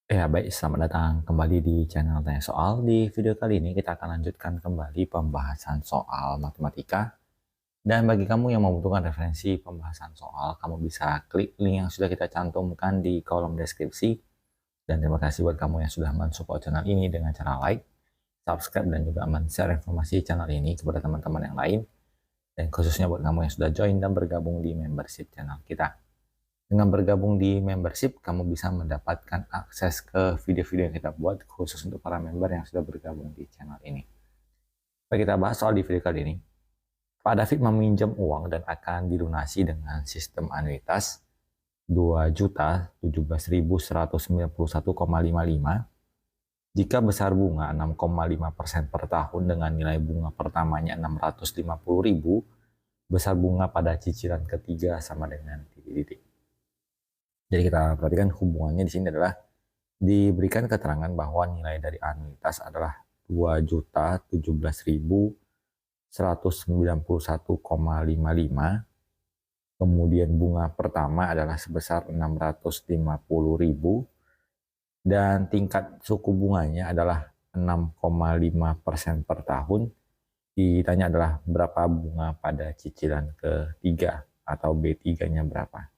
Ya baik, selamat datang kembali di channel Tanya Soal. Di video kali ini kita akan lanjutkan kembali pembahasan soal matematika. Dan bagi kamu yang membutuhkan referensi pembahasan soal, kamu bisa klik link yang sudah kita cantumkan di kolom deskripsi. Dan terima kasih buat kamu yang sudah mensupport channel ini dengan cara like, subscribe, dan juga men-share informasi channel ini kepada teman-teman yang lain. Dan khususnya buat kamu yang sudah join dan bergabung di membership channel kita. Dengan bergabung di membership, kamu bisa mendapatkan akses ke video-video yang kita buat khusus untuk para member yang sudah bergabung di channel ini. Baik, kita bahas soal di video kali ini. Pak David meminjam uang dan akan dilunasi dengan sistem anuitas 2.017.191,55 jika besar bunga 6,5% per tahun dengan nilai bunga pertamanya 650.000, besar bunga pada cicilan ketiga sama dengan titik-titik. Jadi kita perhatikan hubungannya di sini adalah diberikan keterangan bahwa nilai dari anuitas adalah 2.017.191,55. Kemudian bunga pertama adalah sebesar 650.000 dan tingkat suku bunganya adalah 6,5% per tahun. Ditanya adalah berapa bunga pada cicilan ketiga atau B3-nya berapa.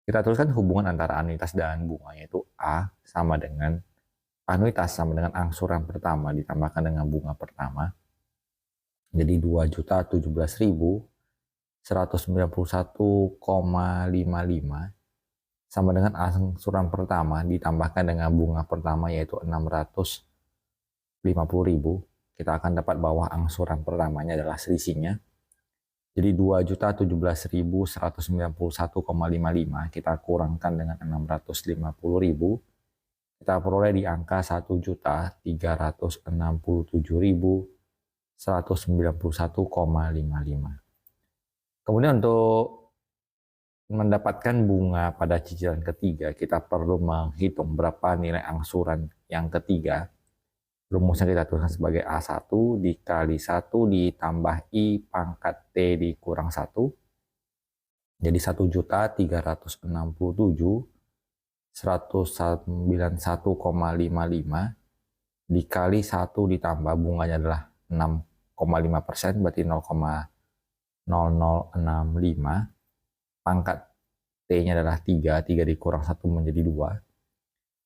Kita tuliskan hubungan antara anuitas dan bunga, yaitu A sama dengan anuitas sama dengan angsuran pertama ditambahkan dengan bunga pertama. Jadi 2.017.191,55 sama dengan angsuran pertama ditambahkan dengan bunga pertama yaitu 650.000. Kita akan dapat bahwa angsuran pertamanya adalah selisihnya. Jadi 2.017.191,55 kita kurangkan dengan 650.000. Kita peroleh di angka 1.367.191,55. Kemudian untuk mendapatkan bunga pada cicilan ketiga, kita perlu menghitung berapa nilai angsuran yang ketiga. Rumusnya kita tuliskan sebagai A1 dikali 1 ditambah I pangkat T dikurang 1. Jadi 1.367.191,55 dikali 1 ditambah bunganya adalah 6,5%, berarti 0,0065. Pangkat T-nya adalah 3 dikurang 1 menjadi 2.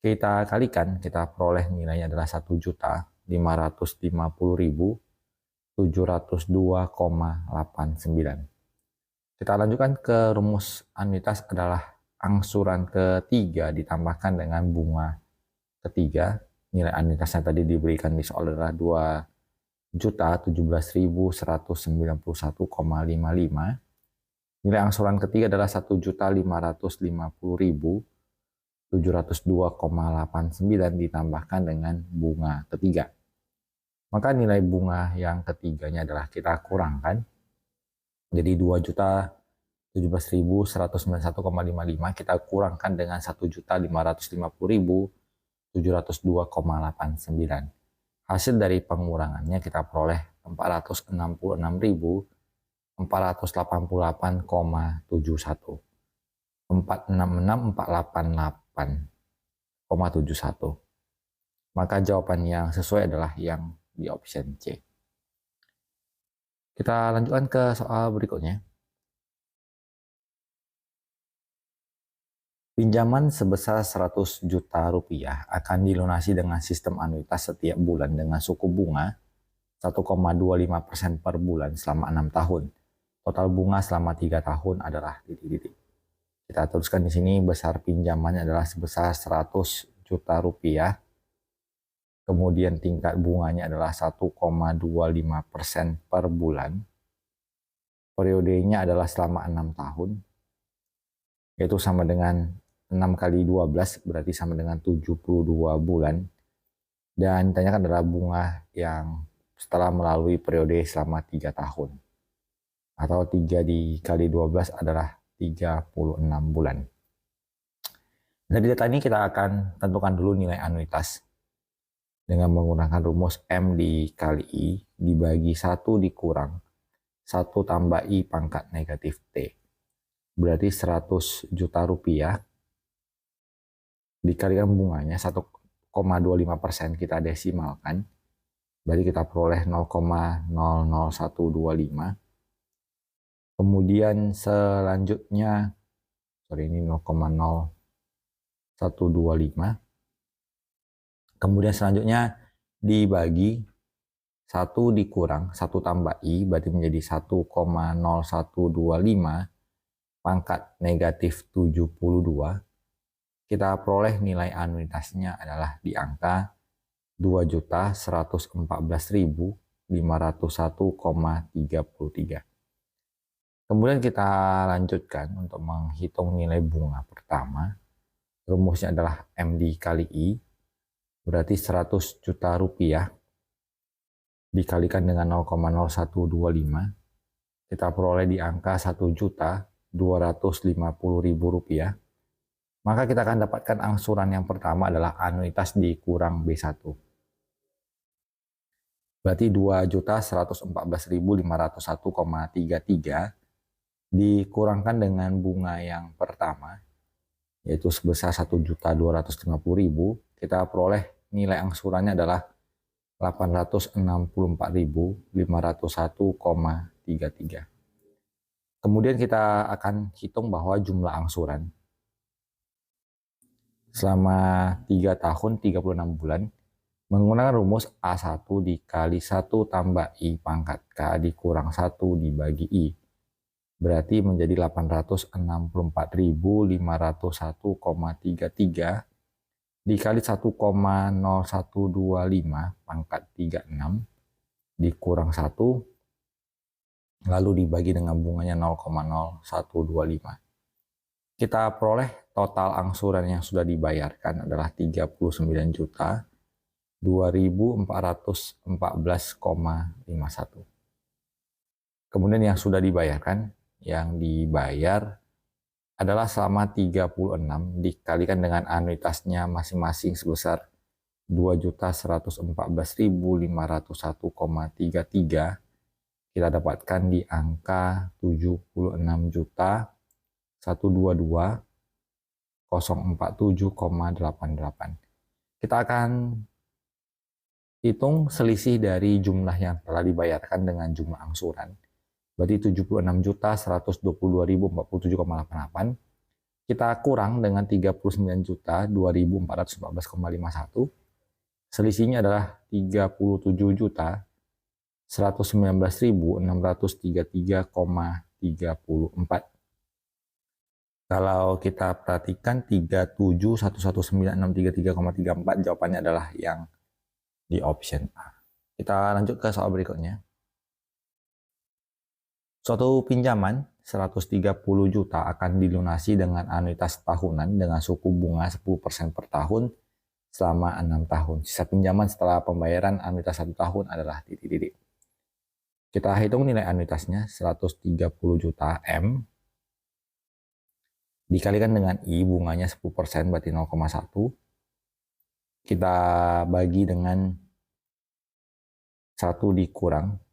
Kita kalikan, kita peroleh nilainya adalah 1.550.702,89. Kita lanjutkan ke rumus anuitas adalah angsuran ketiga ditambahkan dengan bunga ketiga. Nilai anuitasnya tadi diberikan di soal adalah 2.017.191,55. Nilai angsuran ketiga adalah 1.550.702,89 ditambahkan dengan bunga ketiga. Maka nilai bunga yang ketiganya adalah kita kurangkan. Jadi 2.017.191,55 kita kurangkan dengan 1.550.702,89. Hasil dari pengurangannya kita peroleh 466.488,71. 466.488,71. Maka jawaban yang sesuai adalah yang di option C. Kita lanjutkan ke soal berikutnya. Pinjaman sebesar 100 juta rupiah akan dilunasi dengan sistem anuitas setiap bulan dengan suku bunga 1,25% per bulan selama 6 tahun. Total bunga selama 3 tahun adalah titik-titik. Kita tuliskan di sini besar pinjamannya adalah sebesar 100 juta rupiah. Kemudian tingkat bunganya adalah 1,25% per bulan. Periodenya adalah selama 6 tahun. Yaitu sama dengan 6 kali 12 berarti sama dengan 72 bulan. Dan ditanyakan adalah bunga yang setelah melalui periode selama 3 tahun. Atau 3 dikali 12 adalah 36 bulan. Dari data ini kita akan tentukan dulu nilai anuitas dengan menggunakan rumus M dikali I dibagi 1 dikurang 1 tambah I pangkat negatif T. Berarti 100 juta rupiah dikalikan bunganya 1,25% kita desimalkan, berarti kita peroleh 0,00125. Kemudian selanjutnya, ini 0,0125. Kemudian selanjutnya dibagi 1 dikurang 1 tambah I, berarti menjadi 1,0125 pangkat negatif 72. Kita peroleh nilai anuitasnya adalah di angka 2.114.501,33. Kemudian kita lanjutkan untuk menghitung nilai bunga pertama. Rumusnya adalah M dikali I, berarti 100 juta rupiah dikalikan dengan 0,0125. Kita peroleh di angka 1.250.000 rupiah. Maka kita akan dapatkan angsuran yang pertama adalah anuitas dikurang B1. Berarti 2.114.501,33 dikurangkan dengan bunga yang pertama, yaitu sebesar 1.250.000, kita peroleh nilai angsurannya adalah 864.501,33. Kemudian kita akan hitung bahwa jumlah angsuran selama 3 tahun 36 bulan menggunakan rumus A1 dikali 1 tambah I pangkat K dikurang 1 dibagi I. Berarti menjadi 864.501,33 dikali 1,0125 pangkat 36 dikurang 1, lalu dibagi dengan bunganya 0,0125. Kita peroleh total angsuran yang sudah dibayarkan adalah 39.2.414,51. Kemudian yang sudah dibayarkan, yang dibayar adalah selama 36 dikalikan dengan anuitasnya masing-masing sebesar 2.114.501,33. Kita dapatkan di angka 76.122.047,88. Kita akan hitung selisih dari jumlah yang telah dibayarkan dengan jumlah angsuran. Berarti 76.122.047,88. Kita kurang dengan 39.2.414,51. Selisihnya adalah 37.119.133,34. Kalau kita perhatikan 37.119.633,34, jawabannya adalah yang di option A. Kita lanjut ke soal berikutnya. Suatu pinjaman 130 juta akan dilunasi dengan anuitas tahunan dengan suku bunga 10% per tahun selama 6 tahun. Sisa pinjaman setelah pembayaran anuitas 1 tahun adalah titik-titik. Kita hitung nilai anuitasnya 130 juta M dikalikan dengan I, bunganya 10% berarti 0,1. Kita bagi dengan 1 dikurang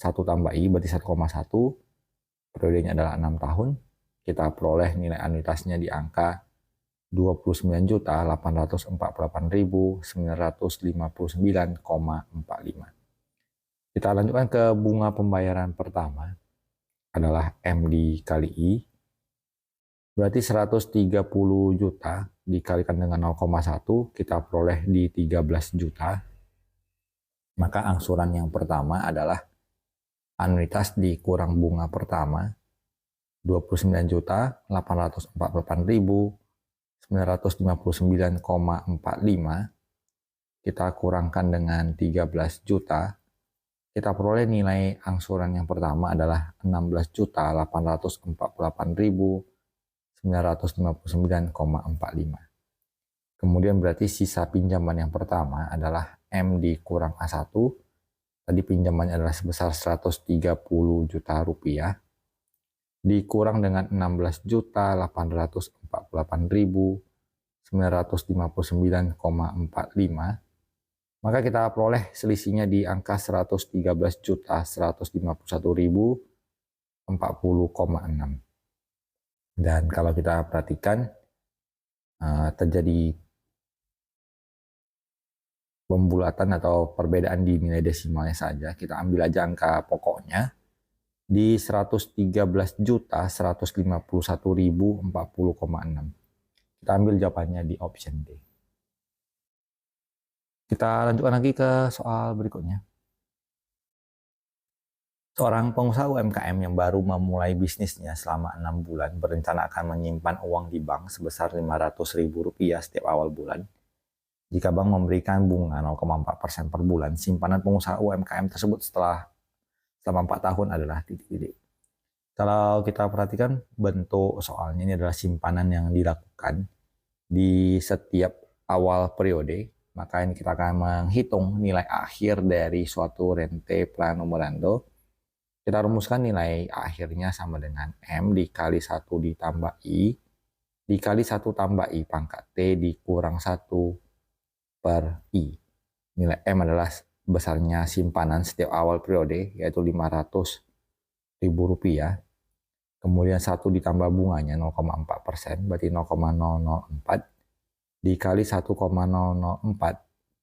1 tambah I berarti 1,1, periodenya adalah 6 tahun. Kita peroleh nilai anuitasnya di angka 29.848.959,45. Kita lanjutkan ke bunga pembayaran pertama adalah M dikali I. Berarti 130 juta dikalikan dengan 0,1, kita peroleh di 13 juta. Maka angsuran yang pertama adalah anuitas dikurang bunga pertama 29.848.959,45. Kita kurangkan dengan 13 juta. Kita peroleh nilai angsuran yang pertama adalah 16.848.959,45. Kemudian berarti sisa pinjaman yang pertama adalah M dikurang A1. Tadi pinjamannya adalah sebesar 130 juta rupiah dikurang dengan 16.848.959,45. Maka kita peroleh selisihnya di angka 113.151.040,6. Dan kalau kita perhatikan terjadi pembulatan atau perbedaan di nilai desimalnya saja. Kita ambil aja angka pokoknya di 113.151.040,6. Kita ambil jawabannya di option D. Kita lanjutkan lagi ke soal berikutnya. Seorang pengusaha UMKM yang baru memulai bisnisnya selama 6 bulan berencana akan menyimpan uang di bank sebesar Rp500.000 setiap awal bulan. Jika bank memberikan bunga 0,4% per bulan, simpanan pengusaha UMKM tersebut selama 4 tahun adalah titik-titik. Kalau kita perhatikan bentuk soalnya, ini adalah simpanan yang dilakukan di setiap awal periode, maka ini kita akan menghitung nilai akhir dari suatu rente plano morando. Kita rumuskan nilai akhirnya sama dengan M dikali 1 ditambah I dikali 1 tambah I pangkat T dikurang 1 per I. Nilai M adalah besarnya simpanan setiap awal periode, yaitu Rp500.000. Kemudian 1 ditambah bunganya 0,4%, berarti 0,004 dikali 1,004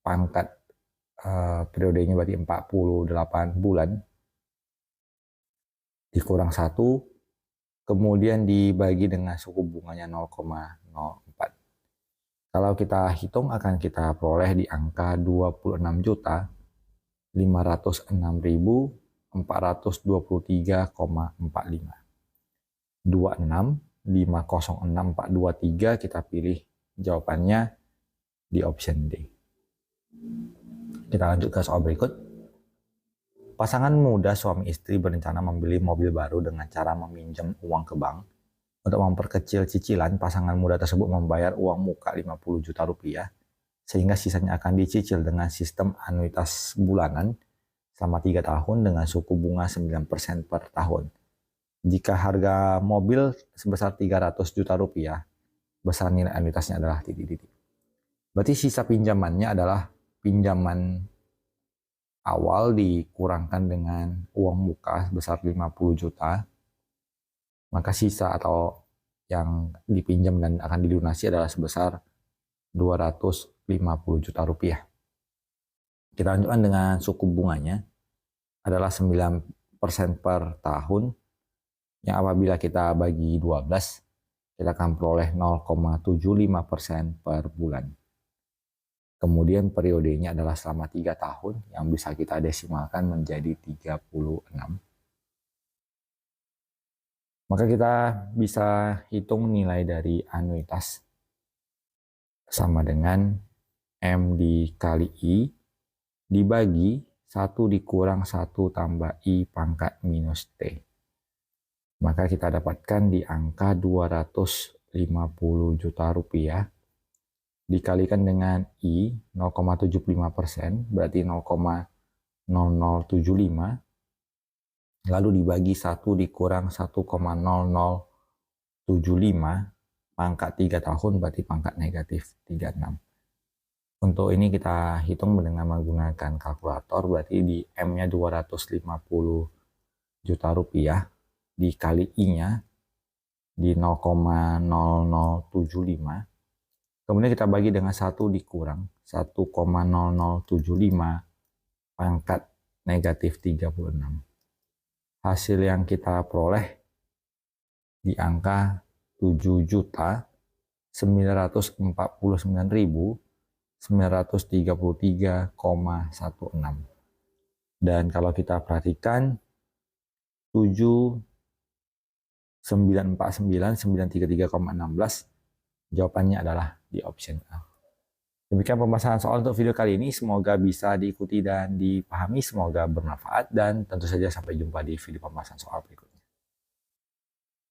pangkat periodenya berarti 48 bulan dikurang 1, kemudian dibagi dengan suku bunganya 0,04. Kalau kita hitung akan kita peroleh di angka 26.406.423,45. 26.506.423 kita pilih jawabannya di option D. Kita lanjut ke soal berikut. Pasangan muda suami istri berencana membeli mobil baru dengan cara meminjam uang ke bank. Untuk memperkecil cicilan, pasangan muda tersebut membayar uang muka Rp50 juta, sehingga sisanya akan dicicil dengan sistem anuitas bulanan selama 3 tahun dengan suku bunga 9% per tahun. Jika harga mobil sebesar Rp300 juta, besar nilai anuitasnya adalah titik-titik. Berarti sisa pinjamannya adalah pinjaman awal dikurangkan dengan uang muka sebesar 50 juta, maka sisa atau yang dipinjam dan akan dilunasi adalah sebesar 250 juta rupiah. Kita lanjutkan dengan suku bunganya adalah 9% per tahun, yang apabila kita bagi 12, kita akan peroleh 0,75% per bulan. Kemudian periodenya adalah selama 3 tahun yang bisa kita desimalkan menjadi 36. Maka kita bisa hitung nilai dari anuitas sama dengan M dikali I dibagi 1 dikurang 1 tambah I pangkat minus T. Maka kita dapatkan di angka 250 juta rupiah dikalikan dengan I 0,75%, berarti 0,0075, lalu dibagi 1 dikurang 1,0075 pangkat 3 tahun, berarti pangkat negatif 36. Untuk ini kita hitung dengan menggunakan kalkulator, berarti di M-nya 250 juta rupiah dikali I-nya di 0,0075. Kemudian kita bagi dengan 1 dikurang 1,0075 pangkat negatif 36. Hasil yang kita peroleh di angka 7.949.933,16. Dan kalau kita perhatikan 7.949.933,16, jawabannya adalah di option A. Demikian pembahasan soal untuk video kali ini. Semoga bisa diikuti dan dipahami, semoga bermanfaat, dan tentu saja sampai jumpa di video pembahasan soal berikutnya.